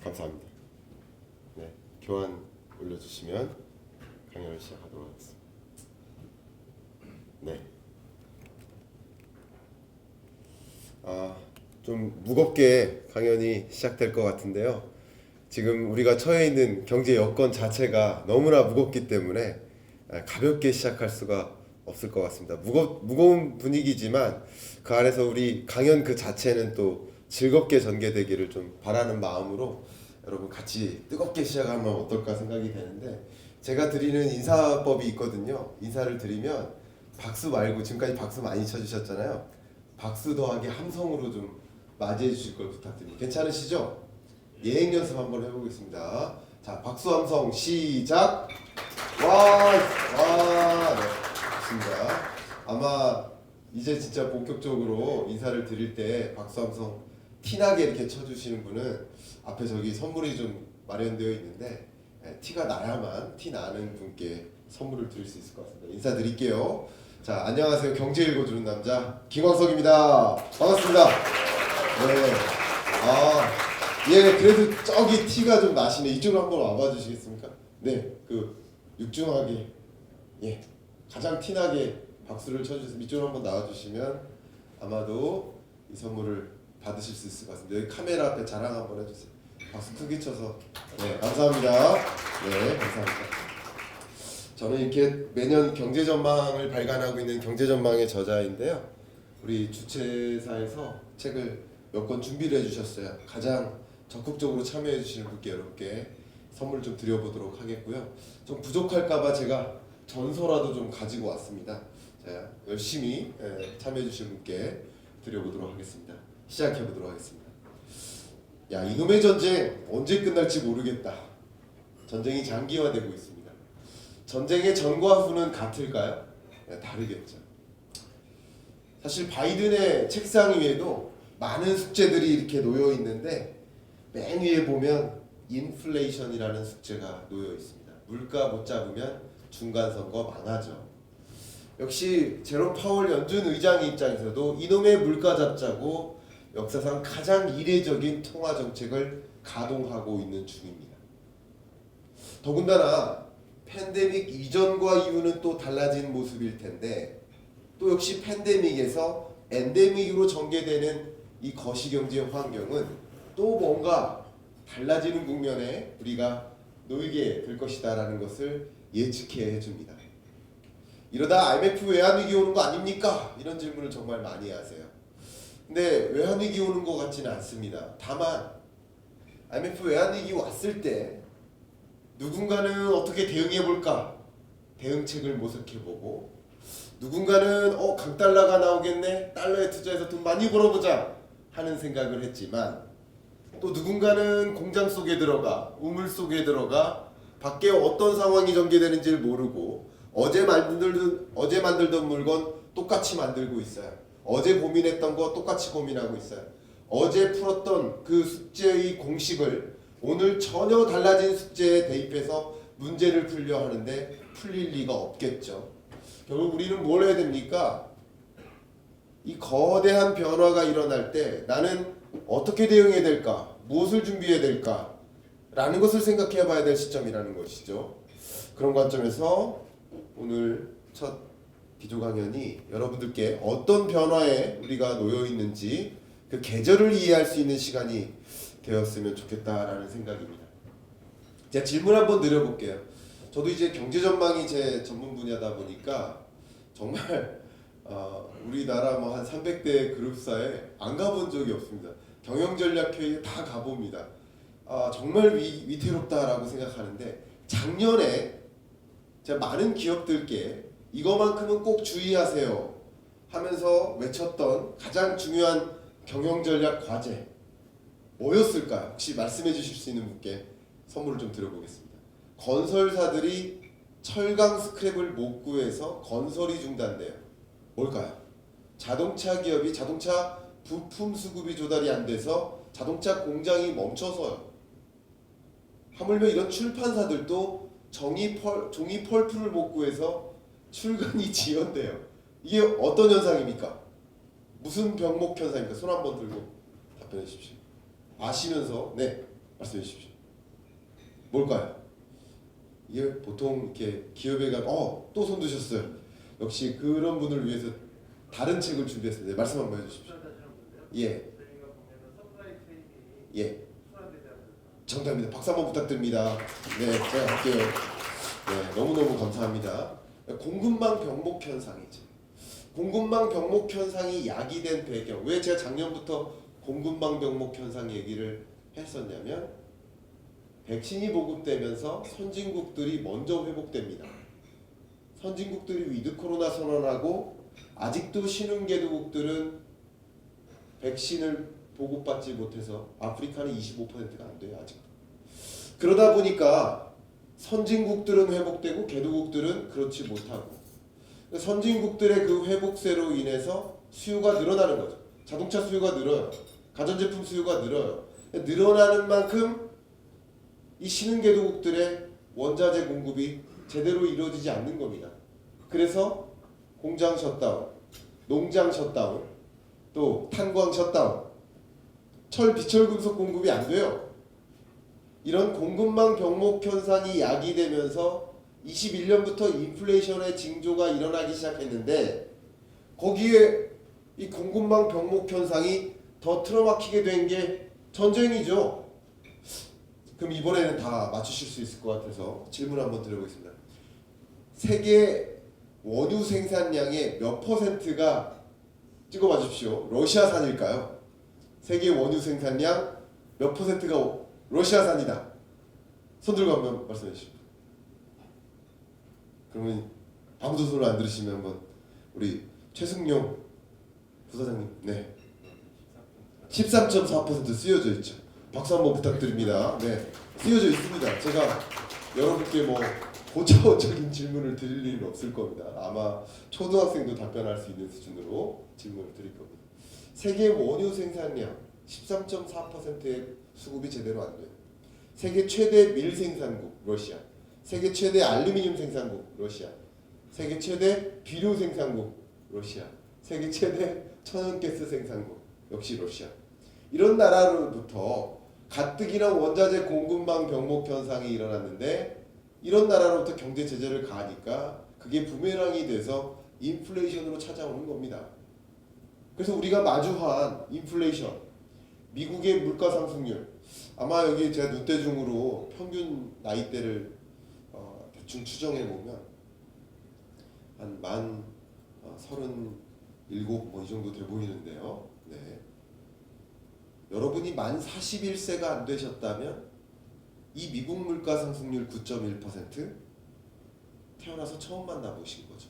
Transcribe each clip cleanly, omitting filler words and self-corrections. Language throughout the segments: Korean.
감사합니다. 네, 교환 올려주시면 강연을 시작하도록 하겠습니다. 네. 좀 무겁게 강연이 시작될 것 같은데요. 지금 우리가 처해 있는 경제 여건 자체가 너무나 무겁기 때문에 가볍게 시작할 수가 없을 것 같습니다. 무거운 분위기지만 그 안에서 우리 강연 그 자체는 또 즐겁게 전개되기를 좀 바라는 마음으로 여러분 같이 뜨겁게 시작하면 어떨까 생각이 되는데, 제가 드리는 인사법이 있거든요. 인사를 드리면 박수 말고, 지금까지 박수 많이 쳐주셨잖아요. 박수 더하기 함성으로 좀 맞이해 주실 걸 부탁드립니다. 괜찮으시죠? 예행 연습 한번 해보겠습니다. 자, 박수 함성 시작. 와, 네, 좋습니다. 아마 이제 진짜 본격적으로 인사를 드릴 때 박수 함성 티나게 이렇게 쳐주시는 분은 앞에 저기 선물이 좀 마련되어 있는데, 티가 나야만 티 나는 분께 선물을 드릴 수 있을 것 같습니다. 인사드릴게요. 자, 안녕하세요. 경제 읽어주는 남자 김광석입니다. 반갑습니다. 네. 예, 그래도 저기 티가 좀 나시네. 이쪽으로 한번 와봐 주시겠습니까? 네, 그 육중하게, 예, 가장 티나게 박수를 쳐주세요. 이쪽으로 한번 나와주시면 아마도 이 선물을 받으실 수 있을 것 같습니다. 여기 카메라 앞에 자랑 한번 해주세요. 박수 크게 쳐서. 네, 감사합니다. 네, 감사합니다. 저는 이렇게 매년 경제 전망을 발간하고 있는 경제 전망의 저자인데요. 우리 주최사에서 책을 몇 권 준비를 해주셨어요. 가장 적극적으로 참여해 주시는 분께 여러분께 선물 좀 드려보도록 하겠고요. 좀 부족할까봐 제가 전서라도 좀 가지고 왔습니다. 자, 열심히 참여해 주신 분께 드려보도록 하겠습니다. 시작해 보도록 하겠습니다. 야, 이놈의 전쟁 언제 끝날지 모르겠다. 전쟁이 장기화되고 있습니다. 전쟁의 전과 후는 같을까요? 네, 다르겠죠. 사실 바이든의 책상 위에도 많은 숙제들이 이렇게 놓여 있는데, 맨 위에 보면 인플레이션이라는 숙제가 놓여 있습니다. 물가 못 잡으면 중간 선거 망하죠. 역시 제롬 파월 연준 의장의 입장에서도 이놈의 물가 잡자고 역사상 가장 이례적인 통화 정책을 가동하고 있는 중입니다. 더군다나 팬데믹 이전과 이후는 또 달라진 모습일 텐데, 또 역시 팬데믹에서 엔데믹으로 전개되는 이 거시경제 환경은 또 뭔가 달라지는 국면에 우리가 놓이게 될 것이다라는 것을 예측해 해줍니다. 이러다 IMF 외환위기 오는 거 아닙니까? 이런 질문을 정말 많이 하세요. 근데 외환위기 오는 것 같지는 않습니다. 다만 IMF 외환위기 왔을 때 누군가는 어떻게 대응해볼까? 대응책을 모색해보고, 누군가는 강달러가 나오겠네? 달러에 투자해서 돈 많이 벌어보자 하는 생각을 했지만, 또 누군가는 공장 속에 들어가, 우물 속에 들어가 밖에 어떤 상황이 전개되는지를 모르고 어제 만들던 물건 똑같이 만들고 있어요. 어제 고민했던 거 똑같이 고민하고 있어요. 어제 풀었던 그 숙제의 공식을 오늘 전혀 달라진 숙제에 대입해서 문제를 풀려 하는데 풀릴 리가 없겠죠. 결국 우리는 뭘 해야 됩니까? 이 거대한 변화가 일어날 때 나는 어떻게 대응해야 될까? 무엇을 준비해야 될까? 라는 것을 생각해 봐야 될 시점이라는 것이죠. 그런 관점에서 오늘 첫 기조 강연이 여러분들께 어떤 변화에 우리가 놓여 있는지 그 계절을 이해할 수 있는 시간이 되었으면 좋겠다라는 생각입니다. 제가 질문 한번 드려볼게요. 저도 이제 경제 전망이 제 전문 분야다 보니까 정말 우리나라 뭐 한 300대 그룹사에 안 가본 적이 없습니다. 경영전략회의에 다 가봅니다. 정말 위태롭다라고 생각하는데, 작년에 제가 많은 기업들께 이거만큼은 꼭 주의하세요 하면서 외쳤던 가장 중요한 경영전략 과제 뭐였을까요? 혹시 말씀해 주실 수 있는 분께 선물을 좀 드려보겠습니다. 건설사들이 철강 스크랩을 못 구해서 건설이 중단돼요. 뭘까요? 자동차 기업이 자동차 부품 수급이 조달이 안 돼서 자동차 공장이 멈춰서요. 하물며 이런 출판사들도 종이 펄프를 못 구해서 출간이 지연돼요. 이게 어떤 현상입니까? 무슨 병목 현상입니까? 손 한번 들고 답변해 주십시오. 아시면서. 네. 말씀해 주십시오. 뭘까요? 이게 보통 이렇게 기업에 가면 또 손 드셨어요. 역시 그런 분을 위해서 다른 책을 준비했습니다. 말씀 한번 해주십시오. 예. 예. 정답입니다. 박수 한번 부탁드립니다. 네, 제가 할게요. 네, 너무너무 감사합니다. 공급망 병목 현상이죠. 공급망 병목 현상이 야기된 배경. 왜 제가 작년부터 공급망 병목 현상 얘기를 했었냐면 백신이 보급되면서 선진국들이 먼저 회복됩니다. 선진국들이 위드 코로나 선언하고 아직도 신흥개도국들은 백신을 보급받지 못해서 아프리카는 25%가 안 돼요 아직도. 그러다 보니까 선진국들은 회복되고 개도국들은 그렇지 못하고 선진국들의 그 회복세로 인해서 수요가 늘어나는 거죠. 자동차 수요가 늘어요. 가전제품 수요가 늘어요. 늘어나는 만큼 이 신흥개도국들의 원자재 공급이 제대로 이루어지지 않는 겁니다. 그래서 공장 셧다운, 농장 셧다운, 또 탄광 셧다운, 철 비철금속 공급이 안 돼요. 이런 공급망 병목 현상이 야기되면서 21년부터 인플레이션의 징조가 일어나기 시작했는데 거기에 이 공급망 병목 현상이 더 틀어막히게 된 게 전쟁이죠. 그럼 이번에는 다 맞추실 수 있을 것 같아서 질문 한번 드려보겠습니다. 세계 원유 생산량의 몇 %가 찍어봐 주십시오. 러시아산일까요? 세계 원유 생산량 몇 %가 러시아산이다. 손 들고 한번 말씀해 주십시오. 그러면 아무도 손을 안 들으시면 한번 우리 최승용 부사장님. 네. 13.4% 쓰여져 있죠. 박수 한번 부탁드립니다. 네. 쓰여져 있습니다. 제가 여러분께 뭐 고차원적인 질문을 드릴 일은 없을 겁니다. 아마 초등학생도 답변할 수 있는 수준으로 질문을 드릴 겁니다. 세계 원유 생산량 13.4%의 수급이 제대로 안 돼요. 세계 최대 밀 생산국 러시아, 세계 최대 알루미늄 생산국 러시아, 세계 최대 비료 생산국 러시아, 세계 최대 천연가스 생산국 역시 러시아. 이런 나라로부터 가뜩이나 원자재 공급망 병목 현상이 일어났는데 이런 나라로부터 경제 제재를 가하니까 그게 부메랑이 돼서 인플레이션으로 찾아오는 겁니다. 그래서 우리가 마주한 인플레이션, 미국의 물가 상승률, 아마 여기 제가 눈대중으로 평균 나이대를 대충 추정해 보면 한 만 37 뭐 이 정도 돼 보이는데요. 네. 여러분이 만 41세가 안 되셨다면 이 미국 물가 상승률 9.1% 태어나서 처음 만나보신 거죠.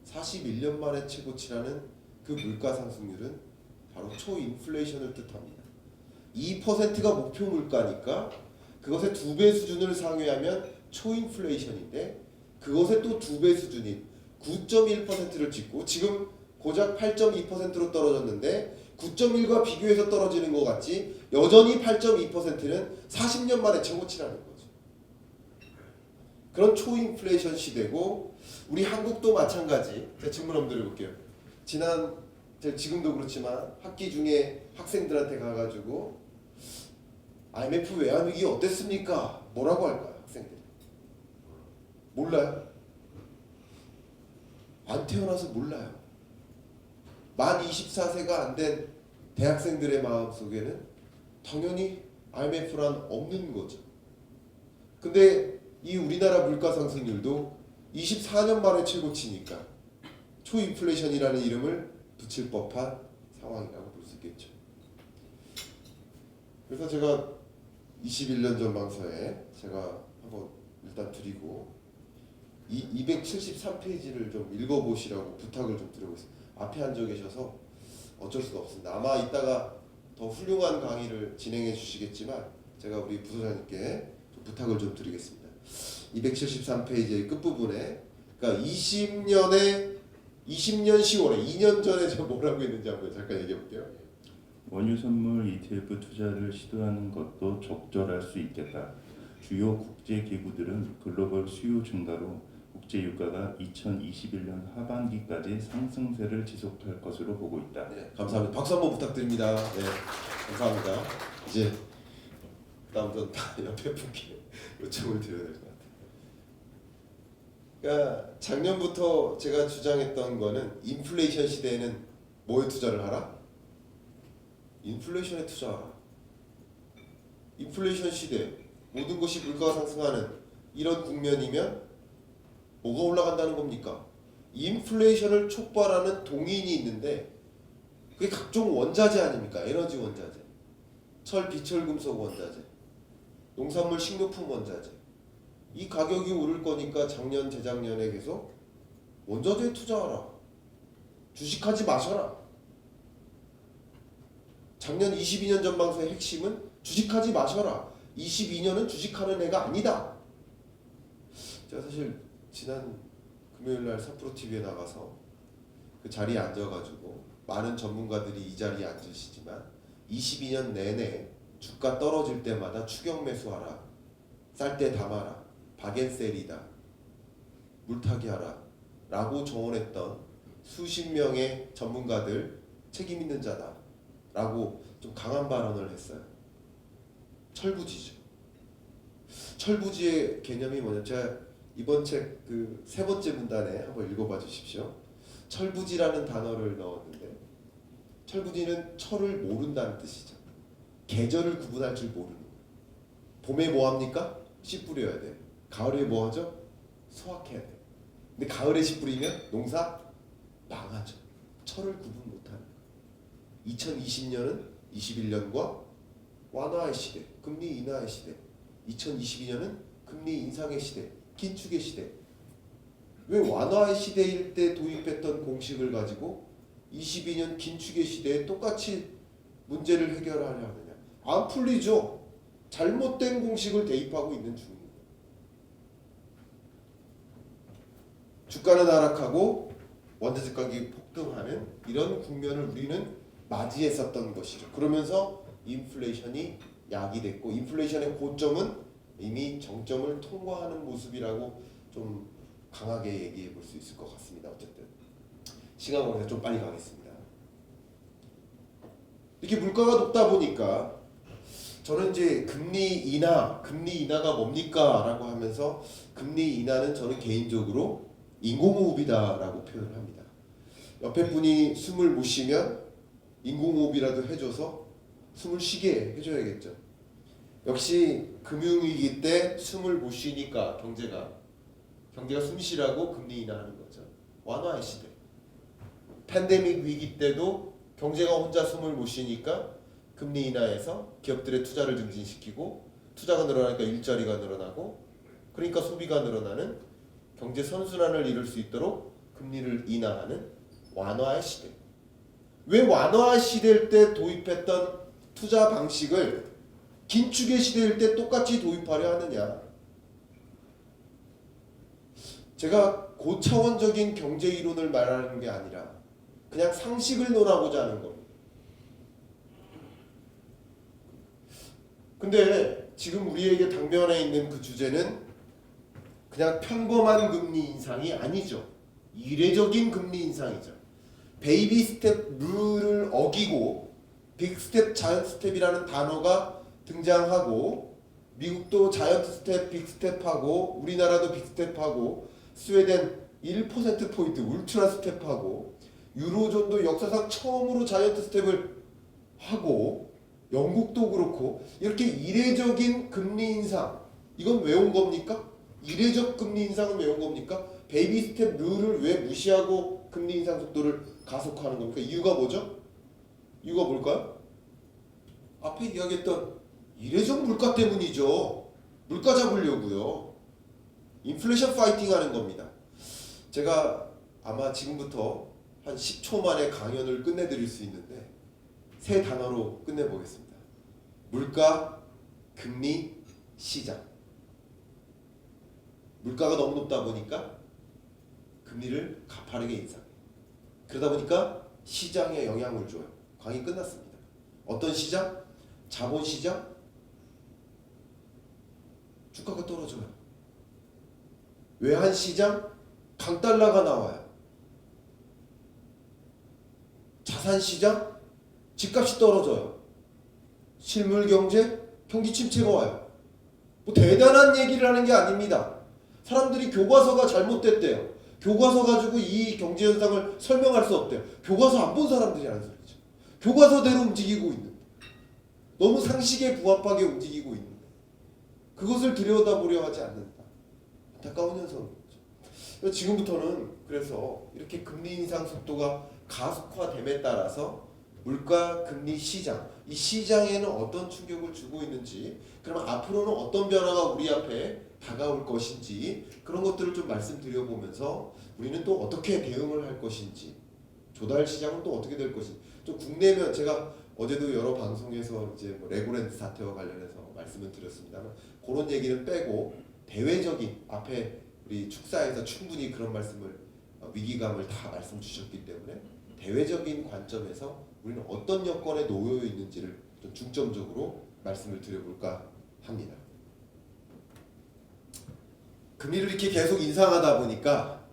41년 만에 최고치라는 그 물가 상승률은 바로 초인플레이션을 뜻합니다. 2%가 목표 물가니까 그것의 2배 수준을 상회하면 초인플레이션인데 그것의 또 2배 수준인 9.1%를 찍고 지금 고작 8.2%로 떨어졌는데 9.1과 비교해서 떨어지는 것 같지 여전히 8.2%는 40년 만에 최고치라는 거죠. 그런 초인플레이션 시대고 우리 한국도 마찬가지. 제가 질문 한번 드려볼게요. 지금도 그렇지만 학기 중에 학생들한테 가가지고 IMF 외환위기 어땠습니까? 뭐라고 할까요? 학생들이 몰라요. 안 태어나서 몰라요. 만 24세가 안 된 대학생들의 마음속에는 당연히 IMF란 없는 거죠. 근데 이 우리나라 물가 상승률도 24년 만에 최고치니까 초인플레이션이라는 이름을 붙일 법한 상황이라고 볼 수 있겠죠. 그래서 제가 21년 전망서에 제가 한번 일단 드리고 이 273페이지를 좀 읽어보시라고 부탁을 좀 드려보겠습니다. 앞에 앉아 계셔서 어쩔 수가 없습니다. 아마 이따가 더 훌륭한 강의를 진행해 주시겠지만 제가 우리 부소장님께 좀 부탁을 좀 드리겠습니다. 273페이지의 끝부분에 그러니까 20년 10월에 2년 전에 저 뭐라고 했는지 한번 잠깐 얘기해 볼게요. 원유 선물 ETF 투자를 시도하는 것도 적절할 수 있겠다. 주요 국제 기구들은 글로벌 수요 증가로 국제 유가가 2021년 하반기까지 상승세를 지속할 것으로 보고 있다. 네, 감사합니다. 박수 한번 부탁드립니다. 네, 감사합니다. 이제 다음부터 다 옆에 분께 요청을 드려야 될 것 같아요. 그러니까 작년부터 제가 주장했던 거는 인플레이션 시대에는 뭐에 투자를 하라? 인플레이션에 투자하라. 인플레이션 시대 모든 것이 물가가 상승하는 이런 국면이면 뭐가 올라간다는 겁니까? 인플레이션을 촉발하는 동인이 있는데 그게 각종 원자재 아닙니까? 에너지 원자재, 철, 비철, 금속 원자재, 농산물, 식료품 원자재. 이 가격이 오를 거니까 작년, 재작년에 계속 원자재에 투자하라. 주식하지 마셔라. 작년 22년 전망서의 핵심은 주식하지 마셔라. 22년은 주식하는 해가 아니다. 제가 사실 지난 금요일날 3프로TV에 나가서 그 자리에 앉아가지고 많은 전문가들이 이 자리에 앉으시지만 22년 내내 주가 떨어질 때마다 추격 매수하라. 쌀 때 담아라. 박앤셀이다. 물타기 하라. 라고 조언했던 수십 명의 전문가들 책임 있는 자다. 라고 좀 강한 발언을 했어요. 철부지죠. 철부지의 개념이 뭐냐? 제가 이번 책 그 세 번째 문단에 한번 읽어봐 주십시오. 철부지라는 단어를 넣었는데 철부지는 철을 모른다는 뜻이죠. 계절을 구분할 줄 모르는 거예요. 봄에 뭐 합니까? 씨 뿌려야 돼. 가을에 뭐 하죠? 수확해야 돼. 근데 가을에 씨 뿌리면 농사 망하죠. 철을 구분 못하는 거예요. 2020년은 21년과 완화의 시대, 금리 인하의 시대. 2022년은 금리 인상의 시대, 긴축의 시대. 왜 완화의 시대일 때 도입했던 공식을 가지고 22년 긴축의 시대에 똑같이 문제를 해결하려 하느냐? 안 풀리죠. 잘못된 공식을 대입하고 있는 중입니다. 주가는 하락하고 원자재 가격이 폭등하는 이런 국면을 우리는 맞이했었던 것이죠. 그러면서 인플레이션이 야기됐고 인플레이션의 고점은 이미 정점을 통과하는 모습이라고 좀 강하게 얘기해 볼 수 있을 것 같습니다. 어쨌든 시간 관계상 좀 빨리 가겠습니다. 이렇게 물가가 높다 보니까 저는 이제 금리 인하가 뭡니까? 라고 하면서 금리 인하는 저는 개인적으로 인공호흡이다라고 표현을 합니다. 옆에 분이 숨을 못 쉬면 인공호흡이라도 해줘서 숨을 쉬게 해줘야겠죠. 역시 금융위기 때 숨을 못 쉬니까 경제가 숨 쉬라고 금리 인하하는 거죠. 완화의 시대. 팬데믹 위기 때도 경제가 혼자 숨을 못 쉬니까 금리 인하해서 기업들의 투자를 증진시키고 투자가 늘어나니까 일자리가 늘어나고 그러니까 소비가 늘어나는 경제 선순환을 이룰 수 있도록 금리를 인하하는 완화의 시대. 왜 완화의 시대일 때 도입했던 투자 방식을 긴축의 시대일 때 똑같이 도입하려 하느냐? 제가 고차원적인 경제 이론을 말하는 게 아니라 그냥 상식을 논하고자 하는 겁니다. 근데 지금 우리에게 당면에 있는 그 주제는 그냥 평범한 금리 인상이 아니죠. 이례적인 금리 인상이죠. 베이비 스텝 룰을 어기고 빅 스텝, 자이언트 스텝이라는 단어가 등장하고 미국도 자이언트 스텝, 빅 스텝하고 우리나라도 빅 스텝하고 스웨덴 1%포인트 울트라 스텝하고 유로존도 역사상 처음으로 자이언트 스텝을 하고 영국도 그렇고 이렇게 이례적인 금리 인상 이건 왜 온 겁니까? 이례적 금리 인상은 왜 온 겁니까? 베이비 스텝 룰을 왜 무시하고 금리 인상 속도를 가속화하는 겁니까? 이유가 뭐죠? 이유가 뭘까요? 앞에 이야기했던 이례적 물가 때문이죠. 물가 잡으려고요. 인플레이션 파이팅 하는 겁니다. 제가 아마 지금부터 한 10초 만에 강연을 끝내드릴 수 있는데 세 단어로 끝내보겠습니다. 물가, 금리, 시장. 물가가 너무 높다 보니까 금리를 가파르게 인상해요. 그러다 보니까 시장에 영향을 줘요. 강의 끝났습니다. 어떤 시장? 자본시장? 주가가 떨어져요. 외환시장? 강달러가 나와요. 자산시장? 집값이 떨어져요. 실물경제? 경기 침체가 와요. 뭐 대단한 얘기를 하는 게 아닙니다. 사람들이 교과서가 잘못됐대요. 교과서 가지고 이 경제 현상을 설명할 수 없대요. 교과서 안 본 사람들이 하는 소리죠. 교과서대로 움직이고 있는, 너무 상식에 부합하게 움직이고 있는, 그것을 들여다보려 하지 않는다. 안타까운 현상이죠. 지금부터는 그래서 이렇게 금리 인상 속도가 가속화됨에 따라서 물가, 금리 시장, 이 시장에는 어떤 충격을 주고 있는지, 그러면 앞으로는 어떤 변화가 우리 앞에 다가올 것인지, 그런 것들을 좀 말씀드려보면서 우리는 또 어떻게 대응을 할 것인지, 조달 시장은 또 어떻게 될 것인지, 좀 국내면 제가 어제도 여러 방송에서 이제 뭐 레고랜드 사태와 관련해서 말씀을 드렸습니다만, 그런 얘기는 빼고 대외적인, 앞에 우리 축사에서 충분히 그런 말씀을, 위기감을 다 말씀 주셨기 때문에 대외적인 관점에서 우리는 어떤 여건에 놓여 있는지를 좀 중점적으로 말씀을 드려볼까 합니다. 금리를 이렇게 계속 인상하다 보니까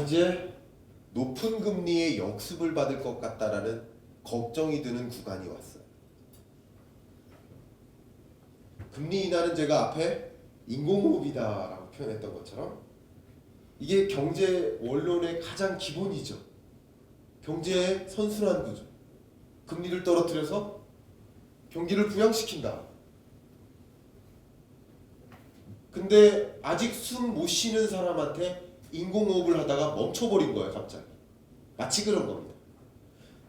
이제 높은 금리의 역습을 받을 것 같다라는 걱정이 드는 구간이 왔어요. 금리 인하는 제가 앞에 인공호흡이다라고 표현했던 것처럼 이게 경제 원론의 가장 기본이죠. 경제의 선순환 구조. 금리를 떨어뜨려서 경기를 부양시킨다. 근데 아직 숨 못 쉬는 사람한테 인공호흡을 하다가 멈춰버린 거예요, 갑자기. 마치 그런 겁니다.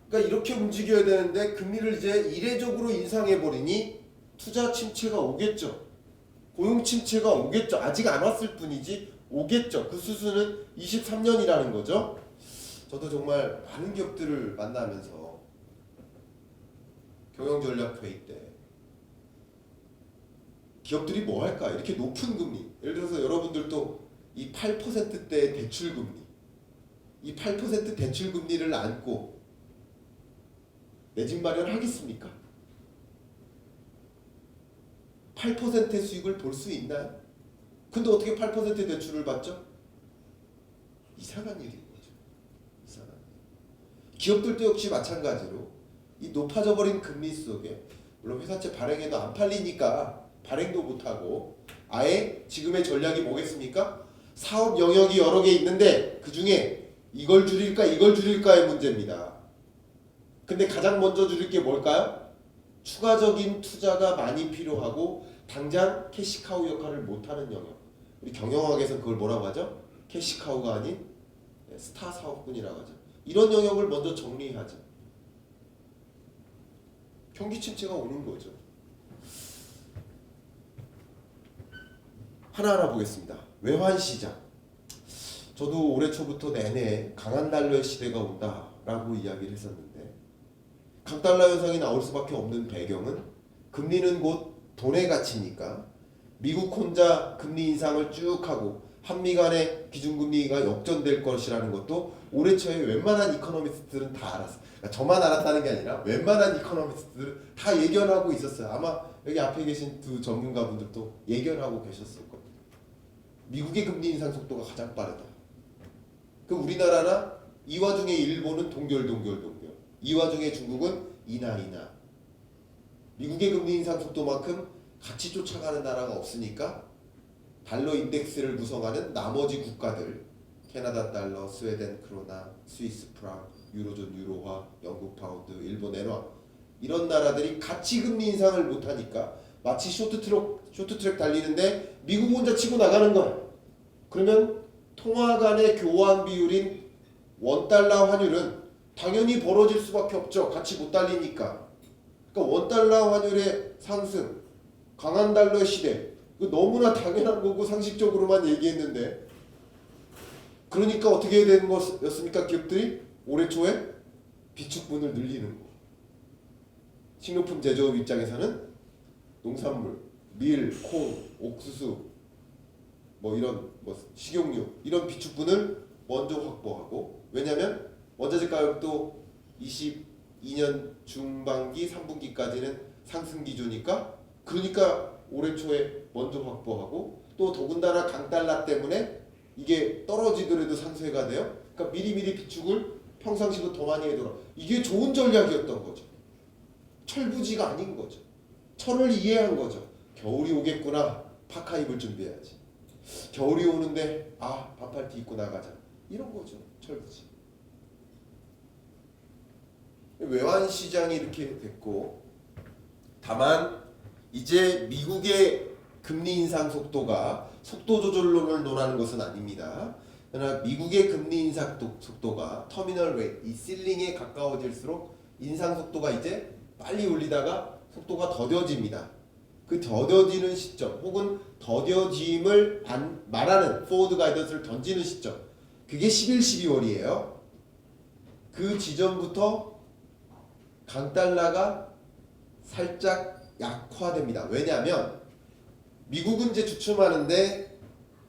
그러니까 이렇게 움직여야 되는데 금리를 이제 이례적으로 인상해버리니 투자 침체가 오겠죠. 고용 침체가 오겠죠. 아직 안 왔을 뿐이지 오겠죠. 그 수순은 23년이라는 거죠. 저도 정말 많은 기업들을 만나면서 경영전략회의 때 기업들이 뭐 할까? 이렇게 높은 금리, 예를 들어서 여러분들도 이 8%대 대출금리, 이 8% 대출금리를 안고 내 집 마련하겠습니까? 8%의 수익을 볼 수 있나요? 근데 어떻게 8% 대출을 받죠? 이상한 일인 거죠. 이상한 일. 기업들도 역시 마찬가지로 이 높아져 버린 금리 속에, 물론 회사채 발행해도 안 팔리니까 발행도 못하고, 아예 지금의 전략이 뭐겠습니까? 사업 영역이 여러 개 있는데 그 중에 이걸 줄일까 이걸 줄일까의 문제입니다. 근데 가장 먼저 줄일 게 뭘까요? 추가적인 투자가 많이 필요하고 당장 캐시카우 역할을 못하는 영역. 우리 경영학에서 그걸 뭐라고 하죠? 캐시카우가 아닌 스타 사업군이라고 하죠. 이런 영역을 먼저 정리하죠. 경기 침체가 오는 거죠. 하나하나 보겠습니다. 외환시장. 저도 올해 초부터 내내 강한 달러의 시대가 온다라고 이야기를 했었는데, 강달러 현상이 나올 수밖에 없는 배경은 금리는 곧 돈의 가치니까 미국 혼자 금리 인상을 쭉 하고 한미 간의 기준금리가 역전될 것이라는 것도 올해 초에 웬만한 이코노미스트들은 다 알았어요. 그러니까 저만 알았다는 게 아니라 웬만한 이코노미스트들은 다 예견하고 있었어요. 아마 여기 앞에 계신 두 전문가분들도 예견하고 계셨을 겁니다. 미국의 금리 인상 속도가 가장 빠르다. 그 우리나라나 이 와중에 일본은 동결. 이 와중에 중국은 인하. 미국의 금리 인상 속도만큼 같이 쫓아가는 나라가 없으니까 달러 인덱스를 구성하는 나머지 국가들, 캐나다 달러, 스웨덴 크로나, 스위스 프랑, 유로존 유로화, 영국 파운드, 일본 엔화, 이런 나라들이 같이 금리 인상을 못하니까 마치 쇼트트랙 달리는데 미국 혼자 치고 나가는 거예요. 그러면 통화 간의 교환 비율인 원달러 환율은 당연히 벌어질 수밖에 없죠. 같이 못 달리니까. 그러니까 원달러 환율의 상승, 강한 달러의 시대, 이거 너무나 당연한 거고 상식적으로만 얘기했는데, 그러니까 어떻게 해야 되는 것이었습니까? 기업들이 올해 초에 비축분을 늘리는 거. 식료품 제조업 입장에서는 농산물, 밀, 콩, 옥수수, 이런 식용유, 이런 비축분을 먼저 확보하고, 왜냐하면 원자재 가격도 22년 중반기 3분기까지는 상승 기조니까, 그러니까 올해 초에 먼저 확보하고, 또 더군다나 강달러 때문에 이게 떨어지더라도 상쇄가 돼요. 그러니까 미리미리 비축을 평상시보다 더 많이 해둬라. 이게 좋은 전략이었던 거죠. 철부지가 아닌 거죠. 철을 이해한 거죠. 겨울이 오겠구나. 파카 입을 준비해야지. 겨울이 오는데 반팔티 입고 나가자. 이런 거죠. 철부지. 외환 시장이 이렇게 됐고, 다만 이제 미국의 금리 인상 속도가 속도 조절론을 논하는 것은 아닙니다. 그러나 미국의 금리 인상 속도가 터미널 레이트, 이 실링에 가까워질수록 인상 속도가 이제 빨리 올리다가 속도가 더뎌집니다. 그 더뎌지는 시점 혹은 더뎌짐을 말하는 포워드 가이던스를 던지는 시점, 그게 11, 12월이에요. 그 지점부터 강달러가 살짝 약화됩니다. 왜냐하면 미국은 이제 주춤하는데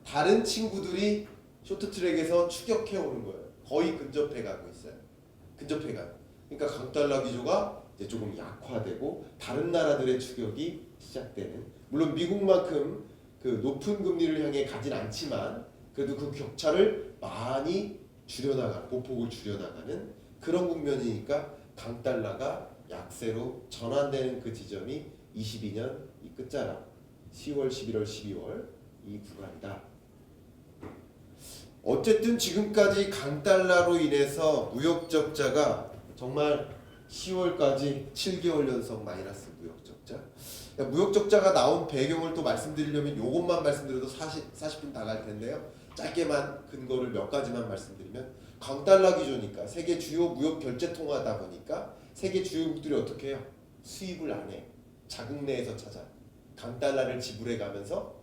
다른 친구들이 쇼트트랙에서 추격해 오는 거예요. 거의 근접해 가고 있어요. 근접해 가요. 그러니까 강달러 기조가 이제 조금 약화되고 다른 나라들의 추격이 시작되는, 물론 미국만큼 그 높은 금리를 향해 가진 않지만 그래도 그 격차를 많이 줄여나가는, 보폭을 줄여나가는 그런 국면이니까 강달러가 약세로 전환되는 그 지점이 22년 이 끝자락 10월, 11월, 12월 이 구간이다. 어쨌든 지금까지 강달러로 인해서 무역 적자가 정말 10월까지 7개월 연속 마이너스 무역 적자. 무역 적자가 나온 배경을 또 말씀드리려면 이것만 말씀드려도 40분 다 갈 텐데요. 짧게만 근거를 몇 가지만 말씀드리면, 강달러 기조니까 세계 주요 무역 결제 통화다 보니까 세계 주요국들이 어떻게 해요? 수입을 안 해. 자국 내에서 찾아. 강달러를 지불해 가면서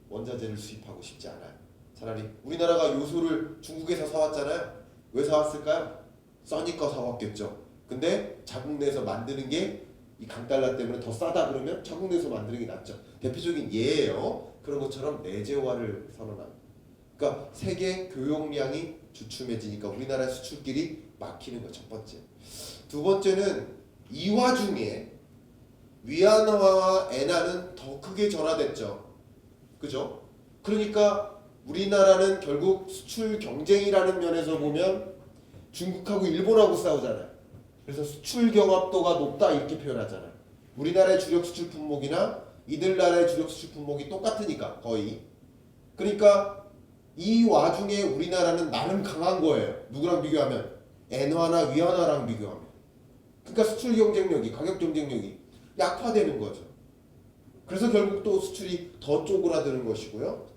원자재를 수입하고 싶지 않아요. 차라리 우리나라가 요소를 중국에서 사왔잖아요. 왜 사왔을까요? 써니까 사왔겠죠. 근데 자국 내에서 만드는 게 이 강달러 때문에 더 싸다 그러면 자국 내에서 만드는 게 낫죠. 대표적인 예예요. 그런 것처럼 내재화를 선언합니다. 그러니까 세계 교역량이 주춤해지니까 우리나라 수출길이 막히는 거 첫 번째. 두 번째는 이 와중에 위안화와 엔화는 더 크게 전화됐죠. 그죠? 그러니까 우리나라는 결국 수출 경쟁이라는 면에서 보면 중국하고 일본하고 싸우잖아요. 그래서 수출 경합도가 높다 이렇게 표현하잖아요. 우리나라의 주력 수출 품목이나 이들 나라의 주력 수출 품목이 똑같으니까 거의. 그러니까 이 와중에 우리나라는 나름 강한 거예요. 누구랑 비교하면? 엔화나 위안화랑 비교하면. 그러니까 수출 경쟁력이, 가격 경쟁력이 약화되는 거죠. 그래서 결국 또 수출이 더 쪼그라드는 것이고요.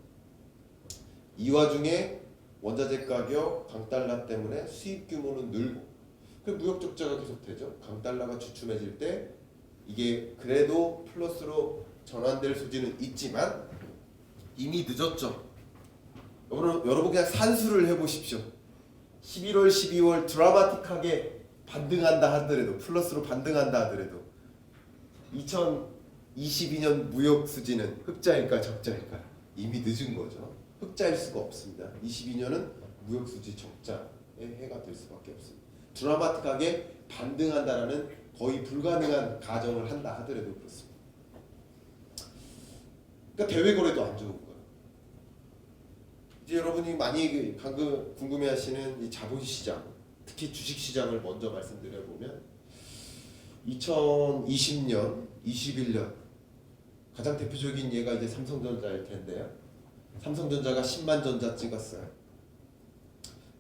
이 와중에 원자재 가격 강달러 때문에 수입 규모는 늘고, 그 무역 적자가 계속되죠. 강달러가 주춤해질 때 이게 그래도 플러스로 전환될 소지는 있지만 이미 늦었죠. 여러분 그냥 산수를 해보십시오. 11월, 12월 드라마틱하게 반등한다 하더라도, 플러스로 반등한다 하더라도 2022년 무역 수지는 흑자일까 적자일까? 이미 늦은 거죠. 흑자일 수가 없습니다. 22년은 무역 수지 적자의 해가 될 수밖에 없습니다. 드라마틱하게 반등한다라는 거의 불가능한 가정을 한다 하더라도 그렇습니다. 그러니까 대외 거래도 안 좋은 거예요. 이제 여러분이 많이 방금 궁금해하시는 이 자본시장, 특히 주식시장을 먼저 말씀드려 보면 2020년, 21년 가장 대표적인 예가 이제 삼성전자일 텐데요. 삼성전자가 10만 전자 찍었어요.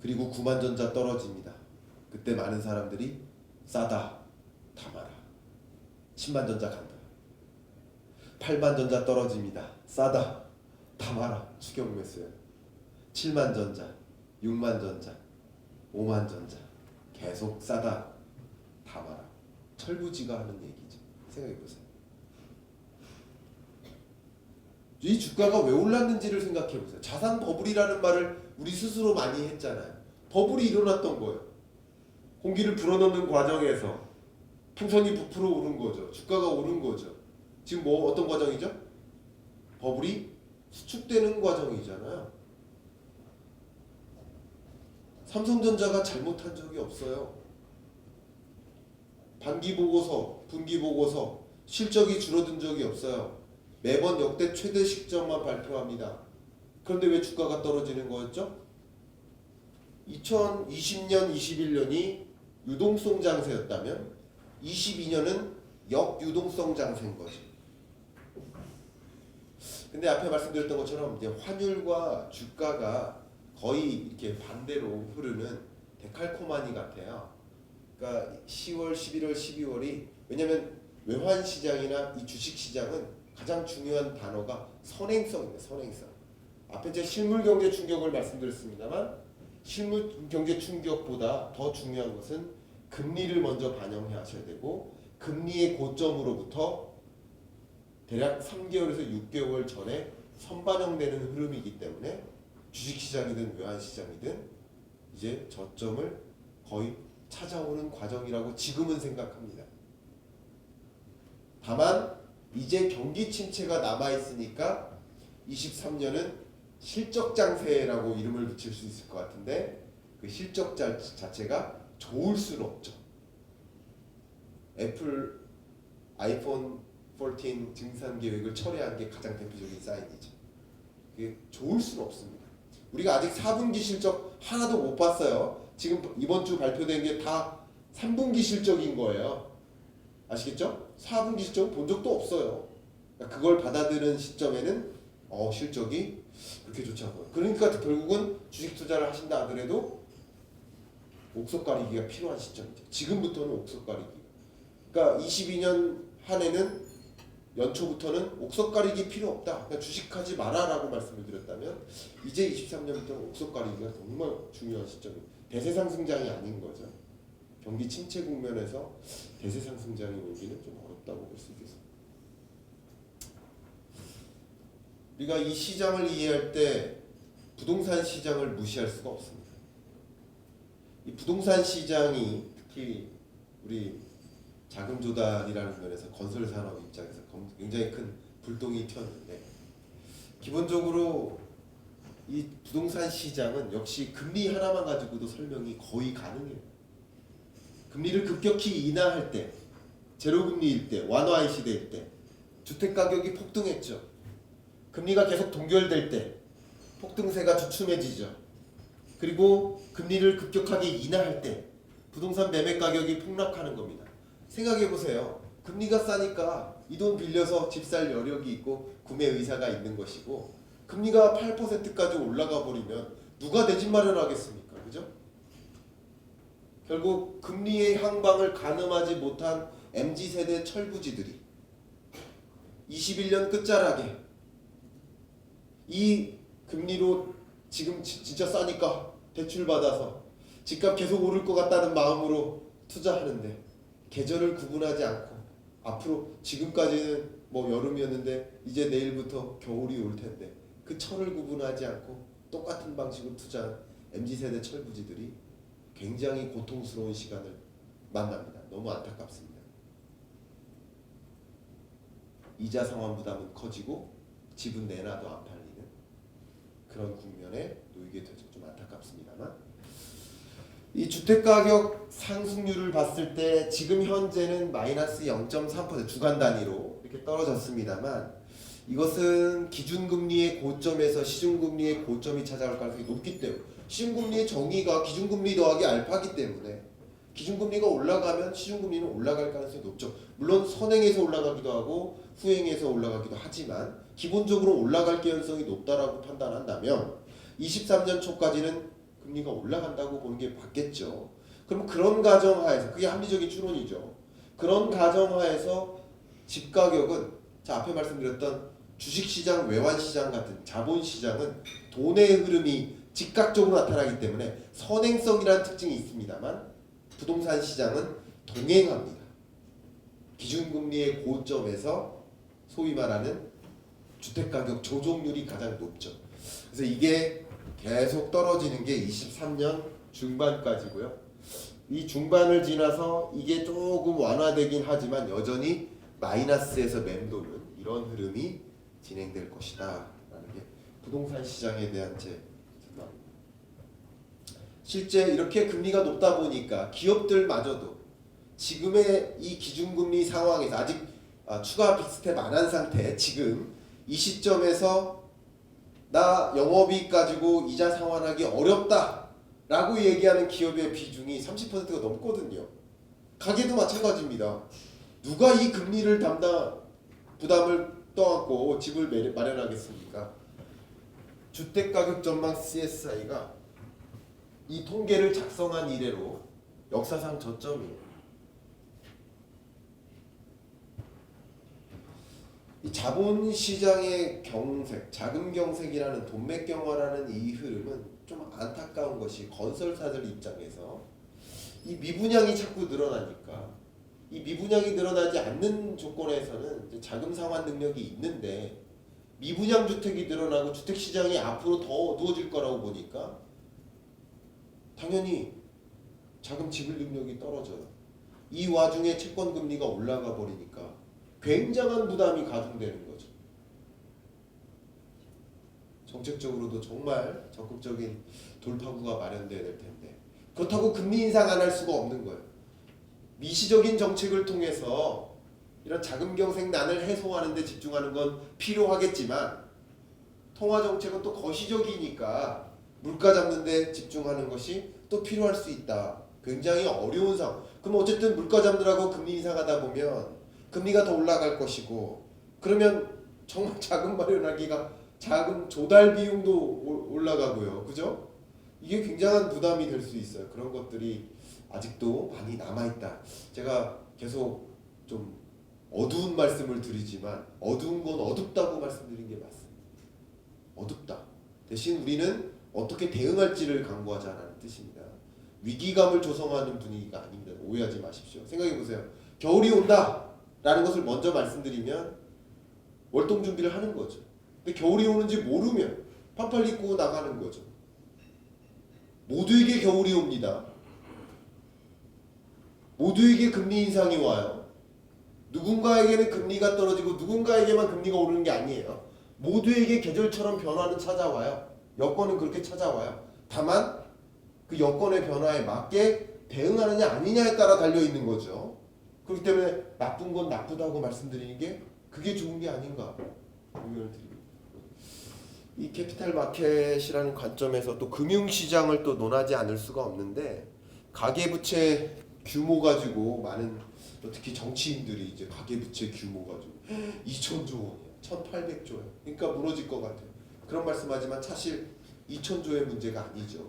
그리고 9만 전자 떨어집니다. 그때 많은 사람들이 싸다, 담아라. 10만 전자 간다. 8만 전자 떨어집니다. 싸다, 담아라. 추격 매수요. 7만 전자, 6만 전자, 5만 전자 계속 싸다, 담아라. 철부지가 하는 얘기죠. 생각해보세요. 이 주가가 왜 올랐는지를 생각해보세요. 자산 버블이라는 말을 우리 스스로 많이 했잖아요. 버블이 일어났던 거예요. 공기를 불어넣는 과정에서 풍선이 부풀어 오른 거죠. 주가가 오른 거죠. 지금 뭐 어떤 과정이죠? 버블이 수축되는 과정이잖아요. 삼성전자가 잘못한 적이 없어요. 반기 보고서, 분기 보고서 실적이 줄어든 적이 없어요. 매번 역대 최대 실적만 발표합니다. 그런데 왜 주가가 떨어지는 거였죠? 2020년, 21년이 유동성 장세였다면 22년은 역유동성 장세인 거죠. 근데 앞에 말씀드렸던 것처럼 이제 환율과 주가가 거의 이렇게 반대로 흐르는 데칼코마니 같아요. 그러니까 10월, 11월, 12월이 왜냐면 외환 시장이나 이 주식 시장은 가장 중요한 단어가 선행성입니다. 선행성. 앞에 이제 실물 경제 충격을 말씀드렸습니다만 실물 경제 충격보다 더 중요한 것은 금리를 먼저 반영해 하셔야 되고 금리의 고점으로부터 대략 3개월에서 6개월 전에 선반영되는 흐름이기 때문에 주식시장이든 외환시장이든 이제 저점을 거의 찾아오는 과정이라고 지금은 생각합니다. 다만 이제 경기 침체가 남아있으니까 23년은 실적장세라고 이름을 붙일 수 있을 것 같은데 그 실적 자체가 좋을 수는 없죠. 애플 아이폰 14 증산 계획을 철회한 게 가장 대표적인 사인이죠. 그게 좋을 수는 없습니다. 우리가 아직 4분기 실적 하나도 못 봤어요. 지금 이번 주 발표된 게 다 3분기 실적인 거예요. 아시겠죠? 4분기 실적 본 적도 없어요. 그러니까 그걸 받아들이는 시점에는 실적이 그렇게 좋지 않고요. 그러니까 결국은 주식 투자를 하신다 하더라도 옥석 가리기가 필요한 시점이죠. 지금부터는 옥석 가리기. 그러니까 22년 한 해는 연초부터는 옥석 가리기 필요 없다. 그냥 주식하지 마라라고 말씀을 드렸다면 이제 23년부터는 옥석 가리기가 정말 중요한 시점이에요. 대세 상승장이 아닌 거죠. 경기 침체 국면에서 대세 상승장이 오기는 좀 어렵다고 볼 수 있겠습니다. 우리가 이 시장을 이해할 때 부동산 시장을 무시할 수가 없습니다. 이 부동산 시장이 특히 우리 자금 조달이라는 면에서 건설 산업 입장에서 굉장히 큰 불똥이 튀었는데 기본적으로 이 부동산 시장은 역시 금리 하나만 가지고도 설명이 거의 가능해요. 금리를 급격히 인하할 때, 제로금리일 때, 완화의 시대일 때 주택 가격이 폭등했죠. 금리가 계속 동결될 때 폭등세가 주춤해지죠. 그리고 금리를 급격하게 인하할 때 부동산 매매 가격이 폭락하는 겁니다. 생각해 보세요. 금리가 싸니까 이 돈 빌려서 집 살 여력이 있고 구매 의사가 있는 것이고 금리가 8%까지 올라가 버리면 누가 내 집 마련하겠습니까? 그죠? 결국 금리의 향방을 가늠하지 못한 MZ세대 철부지들이 21년 끝자락에 이 금리로 지금 진짜 싸니까 대출 받아서 집값 계속 오를 것 같다는 마음으로 투자하는데 계절을 구분하지 않고 앞으로 지금까지는 뭐 여름이었는데 이제 내일부터 겨울이 올 텐데 그 철을 구분하지 않고 똑같은 방식으로 투자한 MZ세대 철부지들이 굉장히 고통스러운 시간을 만납니다. 너무 안타깝습니다. 이자 상환 부담은 커지고 집은 내놔도 안 팔리는 그런 국면에 놓이게 되죠. 좀 안타깝습니다만 이 주택가격 상승률을 봤을 때 지금 현재는 마이너스 0.3% 주간 단위로 이렇게 떨어졌습니다만 이것은 기준금리의 고점에서 시중금리의 고점이 찾아갈 가능성이 높기 때문에 시중금리의 정의가 기준금리 더하기 알파기 때문에 기준금리가 올라가면 시중금리는 올라갈 가능성이 높죠. 물론 선행해서 올라가기도 하고 후행해서 올라가기도 하지만 기본적으로 올라갈 가능성이 높다라고 판단한다면 23년 초까지는 금리가 올라간다고 보는 게 맞겠죠. 그럼 그런 가정하에서 그게 합리적인 추론이죠. 그런 가정하에서 집 가격은 자 앞에 말씀드렸던 주식시장, 외환시장 같은 자본시장은 돈의 흐름이 즉각적으로 나타나기 때문에 선행성이라는 특징이 있습니다만 부동산 시장은 동행합니다. 기준금리의 고점에서 소위 말하는 주택가격 조정률이 가장 높죠. 그래서 이게 계속 떨어지는 게 23년 중반까지고요. 이 중반을 지나서 이게 조금 완화되긴 하지만 여전히 마이너스에서 맴도는 이런 흐름이 진행될 것이다 라는 게 부동산 시장에 대한 제 생각입니다. 실제 이렇게 금리가 높다 보니까 기업들마저도 지금의 이 기준금리 상황에서 아직 추가 빅스텝 안 한 상태 지금 이 시점에서 나 영업이익 가지고 이자 상환하기 어렵다 라고 얘기하는 기업의 비중이 30%가 넘거든요. 가게도 마찬가지입니다. 누가 이 금리를 부담을 떠안고 집을 마련하겠습니까? 주택가격 전망 CSI가 이 통계를 작성한 이래로 역사상 저점이에요. 이 자본시장의 경색, 자금 경색이라는 돈맥경화라는 이 흐름은 좀 안타까운 것이 건설사들 입장에서 이 미분양이 자꾸 늘어나니까 이 미분양이 늘어나지 않는 조건에서는 이제 자금 상환 능력이 있는데 미분양 주택이 늘어나고 주택 시장이 앞으로 더 어두워질 거라고 보니까 당연히 자금 지불 능력이 떨어져요. 이 와중에 채권 금리가 올라가 버리니까 굉장한 부담이 가중되는 거죠. 정책적으로도 정말 적극적인 돌파구가 마련돼야 될 텐데 그렇다고 금리 인상 안 할 수가 없는 거예요. 미시적인 정책을 통해서 이런 자금 경색난을 해소하는 데 집중하는 건 필요하겠지만 통화 정책은 또 거시적이니까 물가 잡는 데 집중하는 것이 또 필요할 수 있다. 굉장히 어려운 상황. 그럼 어쨌든 물가 잡느라고 금리 인상하다 보면 금리가 더 올라갈 것이고 그러면 정말 자금 마련하기가 자금 조달 비용도 올라가고요. 그죠? 이게 굉장한 부담이 될 수 있어요. 그런 것들이 아직도 많이 남아있다. 제가 계속 좀 어두운 말씀을 드리지만 어두운 건 어둡다고 말씀드린 게 맞습니다. 어둡다. 대신 우리는 어떻게 대응할지를 강구하자는 뜻입니다. 위기감을 조성하는 분위기가 아닙니다. 오해하지 마십시오. 생각해 보세요. 겨울이 온다 라는 것을 먼저 말씀드리면 월동 준비를 하는 거죠. 근데 겨울이 오는지 모르면 반팔 입고 나가는 거죠. 모두에게 겨울이 옵니다. 모두에게 금리 인상이 와요. 누군가에게는 금리가 떨어지고 누군가에게만 금리가 오르는 게 아니에요. 모두에게 계절처럼 변화는 찾아와요. 여건은 그렇게 찾아와요. 다만 그 여건의 변화에 맞게 대응하느냐 아니냐에 따라 달려있는 거죠. 그렇기 때문에 나쁜 건 나쁘다고 말씀드리는 게 그게 좋은 게 아닌가 의견을 드립니다. 이 캐피탈 마켓이라는 관점에서 또 금융시장을 또 논하지 않을 수가 없는데 가계부채 규모 가지고 많은 특히 정치인들이 이제 가계부채 규모 가지고 2,000조 원이야, 1,800조야. 그러니까 무너질 것 같아요. 그런 말씀하지만 사실 2,000조의 문제가 아니죠.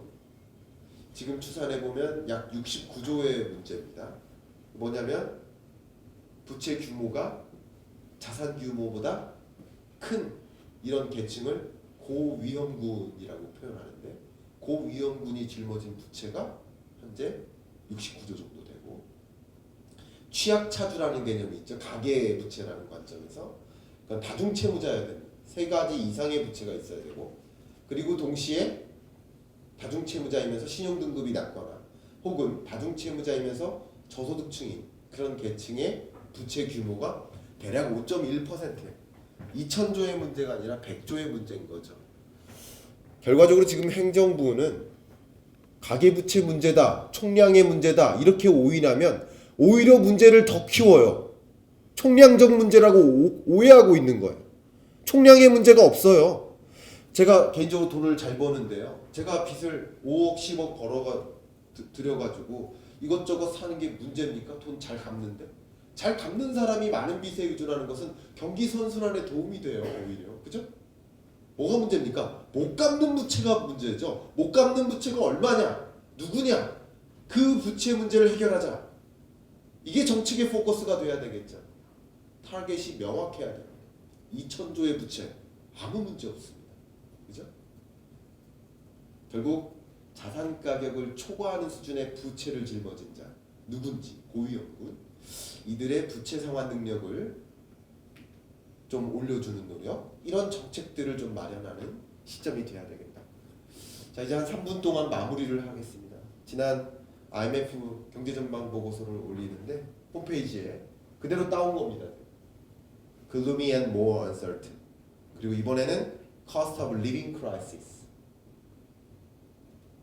지금 추산해 보면 약 69조의 문제입니다. 뭐냐면 부채 규모가 자산 규모보다 큰 이런 계층을 고위험군이라고 표현하는데 고위험군이 짊어진 부채가 현재 69조 정도 되고 취약차주라는 개념이 있죠. 가계 부채라는 관점에서 그러니까 다중채무자여야 됩니다. 3가지 이상의 부채가 있어야 되고 그리고 동시에 다중채무자이면서 신용등급이 낮거나 혹은 다중채무자이면서 저소득층인 그런 계층의 부채 규모가 대략 5.1%예요. 2,000조의 문제가 아니라 100조의 문제인 거죠. 결과적으로 지금 행정부는 가계부채 문제다, 총량의 문제다 이렇게 오인하면 오히려 문제를 더 키워요. 총량적 문제라고 오해하고 있는 거예요. 총량의 문제가 없어요. 제가 개인적으로 돈을 잘 버는데요. 제가 빚을 5억, 10억 들여가지고 이것저것 사는 게 문제입니까? 돈 잘 갚는데? 잘 갚는 사람이 많은 빚에 의존하는 것은 경기 선순환에 도움이 돼요. 오히려. 그죠? 뭐가 문제입니까? 못 갚는 부채가 문제죠. 못 갚는 부채가 얼마냐? 누구냐? 그 부채 문제를 해결하자. 이게 정책의 포커스가 돼야 되겠죠. 타겟이 명확해야 돼요. 2,000조의 부채 아무 문제 없습니다. 그죠? 결국 자산 가격을 초과하는 수준의 부채를 짊어진 자 누군지 고위험군 이들의 부채 상환 능력을 좀 올려주는 노력 이런 정책들을 좀 마련하는 시점이 돼야 되겠다. 자 이제 한 3분 동안 마무리를 하겠습니다. 지난 IMF 경제전망 보고서를 올리는데 홈페이지에 그대로 따온 겁니다. Gloomy and more uncertain. 그리고 이번에는 Cost of Living Crisis.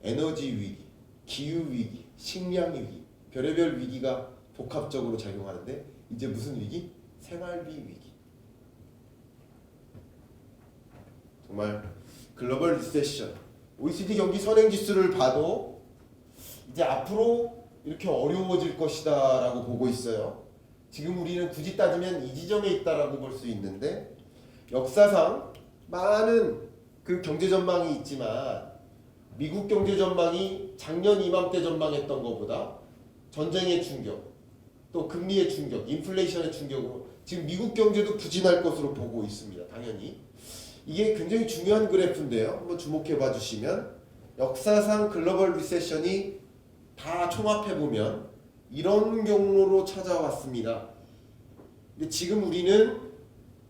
에너지 위기, 기후 위기, 식량 위기, 별의별 위기가 복합적으로 작용하는데 이제 무슨 위기? 생활비 위기. 정말 글로벌 리세션. OECD 경기 선행 지수를 봐도 이제 앞으로 이렇게 어려워질 것이다라고 보고 있어요. 지금 우리는 굳이 따지면 이 지점에 있다라고 볼 수 있는데 역사상 많은 그 경제 전망이 있지만 미국 경제 전망이 작년 이맘때 전망했던 것보다 전쟁의 충격, 또 금리의 충격, 인플레이션의 충격으로 지금 미국 경제도 부진할 것으로 보고 있습니다. 당연히. 이게 굉장히 중요한 그래프인데요. 한번 주목해 봐 주시면 역사상 글로벌 리세션이 다 총합해 보면 이런 경로로 찾아왔습니다. 근데 지금 우리는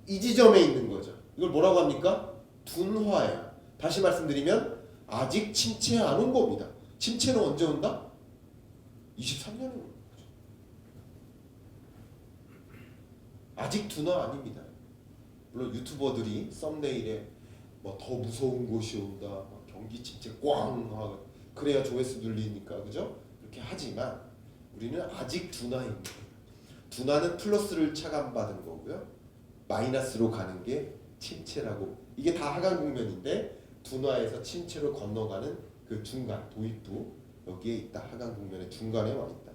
이 지점에 있는 거죠. 이걸 뭐라고 합니까? 둔화예요. 다시 말씀드리면 아직 침체 안 온 겁니다. 침체는 언제 온다? 23년에 오는 거죠. 아직 둔화 아닙니다. 물론 유튜버들이 썸네일에 뭐 더 무서운 곳이 온다, 막 경기 침체 꽝 하고 그래야 조회수 눌리니까 그죠? 그렇게 하지만 우리는 아직 둔화입니다. 둔화는 플러스를 차감받은 거고요. 마이너스로 가는 게 침체라고. 이게 다 하강 국면인데 둔화에서 침체로 건너가는 그 중간 도입부 여기에 있다. 하강 국면의 중간에 와 있다.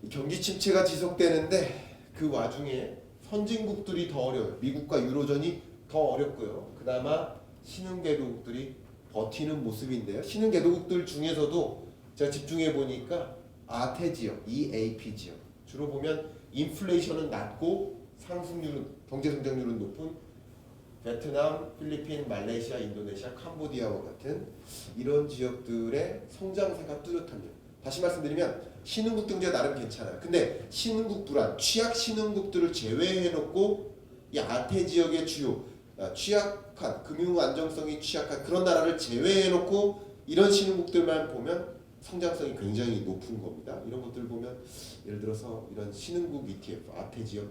이 경기 침체가 지속되는데 그 와중에 선진국들이 더 어려워요. 미국과 유로존이 더 어렵고요. 그나마 신흥개도국들이 버티는 모습인데요. 신흥개도국들 중에서도 제가 집중해 보니까 아태 지역, EAP 지역 주로 보면 인플레이션은 낮고 상승률은 경제 성장률은 높은 베트남, 필리핀, 말레이시아, 인도네시아, 캄보디아와 같은 이런 지역들의 성장세가 뚜렷합니다. 다시 말씀드리면 신흥국 경제 나름 괜찮아요. 근데 신흥국 불안, 취약 신흥국들을 제외해놓고 이 아태 지역의 주요 취약한 금융 안정성이 취약한 그런 나라를 제외해놓고 이런 신흥국들만 보면 성장성이 굉장히 높은 겁니다. 이런 것들 보면 예를 들어서 이런 신흥국 ETF, 아태 지역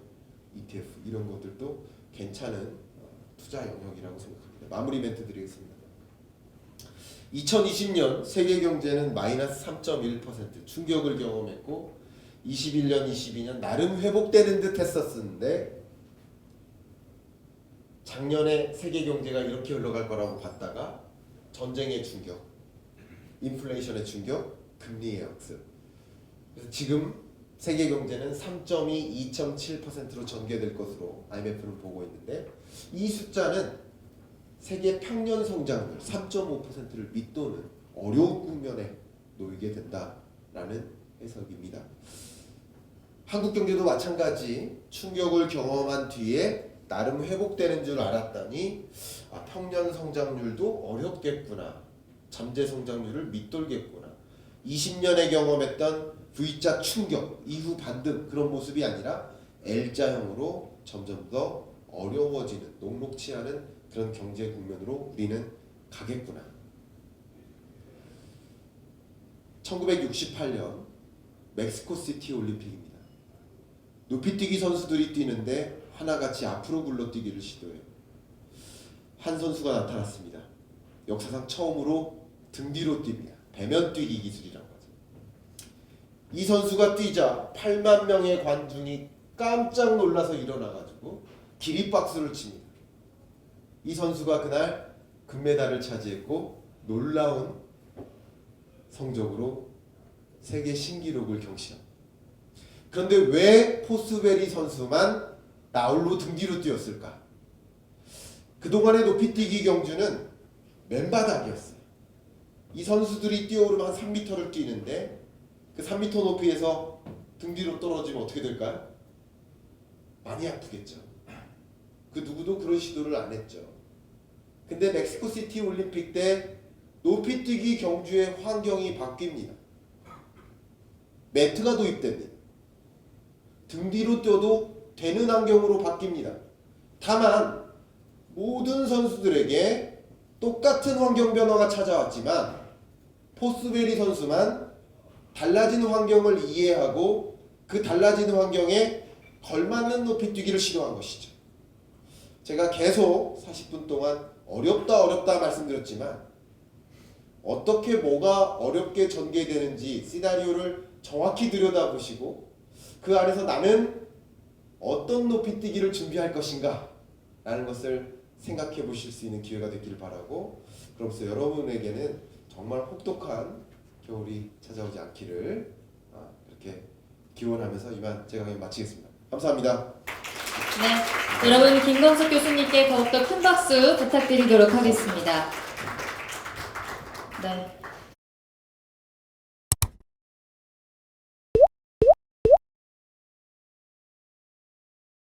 ETF 이런 것들도 괜찮은 투자 영역이라고 생각합니다. 마무리 멘트 드리겠습니다. 2020년 세계 경제는 마이너스 3.1% 충격을 경험했고 21년, 22년 나름 회복되는 듯 했었는데 작년에 세계 경제가 이렇게 흘러갈 거라고 봤다가 전쟁의 충격, 인플레이션의 충격, 금리의 역습. 그래서 지금 세계 경제는 3.2, 2.7%로 전개될 것으로 IMF는 보고 있는데 이 숫자는 세계 평년 성장률 3.5%를 밑도는 어려운 국면에 놓이게 된다라는 해석입니다. 한국 경제도 마찬가지 충격을 경험한 뒤에 나름 회복되는 줄 알았더니 평년 성장률도 어렵겠구나. 잠재 성장률을 밑돌겠구나. 20년에 경험했던 V자 충격 이후 반등 그런 모습이 아니라 L자형으로 점점 더 어려워지는 녹록치 않은 그런 경제 국면으로 우리는 가겠구나. 1968년 멕시코시티 올림픽입니다. 높이뛰기 선수들이 뛰는데 하나같이 앞으로 굴러뛰기를 시도해요. 한 선수가 나타났습니다. 역사상 처음으로 등 뒤로 뜁니다. 배면뛰기 기술이라고 하죠. 이 선수가 뛰자 8만 명의 관중이 깜짝 놀라서 일어나가지고 기립박수를 칩니다. 이 선수가 그날 금메달을 차지했고 놀라운 성적으로 세계 신기록을 경신합니다. 그런데 왜 포스베리 선수만 나홀로 등 뒤로 뛰었을까? 그동안의 높이뛰기 경주는 맨바닥이었어요. 이 선수들이 뛰어오르면 3m를 뛰는데 그 3m 높이에서 등 뒤로 떨어지면 어떻게 될까요? 많이 아프겠죠. 그 누구도 그런 시도를 안 했죠. 근데 멕시코시티 올림픽 때 높이뛰기 경주의 환경이 바뀝니다. 매트가 도입됩니다. 등 뒤로 뛰어도 되는 환경으로 바뀝니다. 다만 모든 선수들에게 똑같은 환경 변화가 찾아왔지만 포스베리 선수만 달라진 환경을 이해하고 그 달라진 환경에 걸맞는 높이뛰기를 시도한 것이죠. 제가 계속 40분 동안 어렵다 말씀드렸지만 어떻게 뭐가 어렵게 전개되는지 시나리오를 정확히 들여다보시고 그 안에서 나는 어떤 높이뛰기를 준비할 것인가 라는 것을 생각해 보실 수 있는 기회가 되기를 바라고 그러면서 여러분에게는 정말 혹독한 겨울이 찾아오지 않기를 그렇게 기원 기원하면서 이만 제가 그냥 마치겠습니다. 감사합니다. 네, 여러분 김광석 교수님께 더욱더 큰 박수 부탁드리도록 하겠습니다. 네.